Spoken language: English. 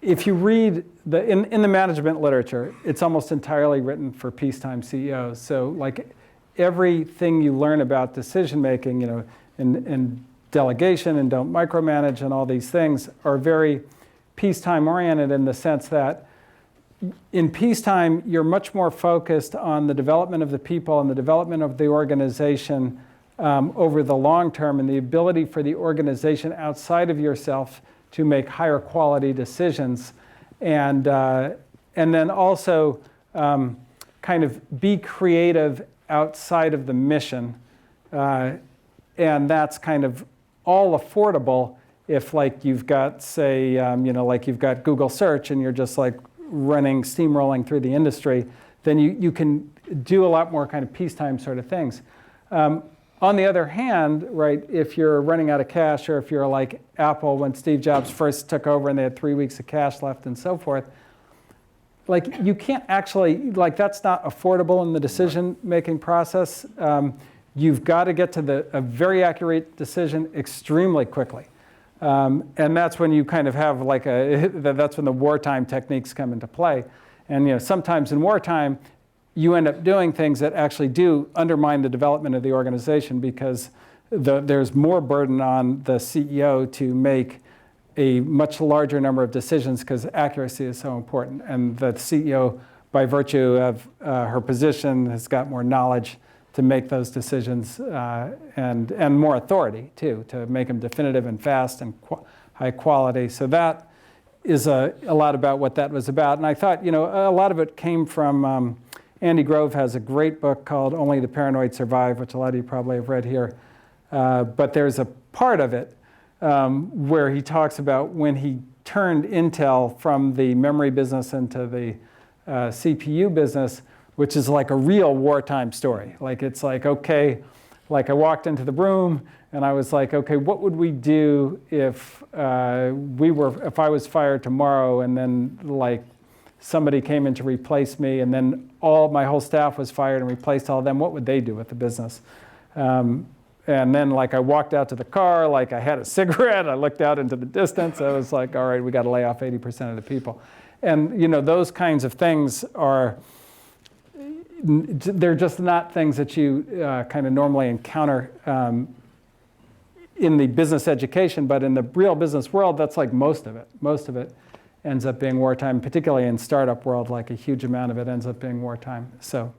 if you read in the management literature, it's almost entirely written for peacetime CEOs. So like everything you learn about decision making, and delegation and don't micromanage and all these things are very peacetime oriented in the sense that in peacetime, you're much more focused on the development of the people and the development of the organization over the long term, and the ability for the organization outside of yourself to make higher quality decisions, and then also kind of be creative outside of the mission, and that's kind of all affordable if, like, you've got, say, like you've got Google search and you're just like running, steamrolling through the industry, then you can do a lot more kind of peacetime sort of things. On the other hand, right, if you're running out of cash, or if you're like Apple when Steve Jobs first took over and they had 3 weeks of cash left and so forth, like you can't actually, like that's not affordable in the decision-making process. You've got to get to a very accurate decision extremely quickly. And that's when you kind of have like that's when the wartime techniques come into play. And sometimes in wartime, you end up doing things that actually do undermine the development of the organization, because there's more burden on the CEO to make a much larger number of decisions because accuracy is so important. And the CEO, by virtue of her position, has got more knowledge to make those decisions and more authority, too, to make them definitive and fast and high quality. So that is a lot about what that was about. And I thought, a lot of it came from Andy Grove has a great book called Only the Paranoid Survive, which a lot of you probably have read here. But there's a part of it where he talks about when he turned Intel from the memory business into the CPU business, which is like a real wartime story. Like it's like, okay, like I walked into the room and I was like, okay, what would we do if I was fired tomorrow and then like somebody came in to replace me, and then my whole staff was fired and replaced all of them? What would they do with the business? And then like I walked out to the car, like I had a cigarette, I looked out into the distance, I was like, all right, we got to lay off 80% of the people. And those kinds of things they're just not things that you kind of normally encounter in the business education, but in the real business world, that's like most of it. Most of it ends up being wartime, particularly in startup world, like a huge amount of it ends up being wartime. So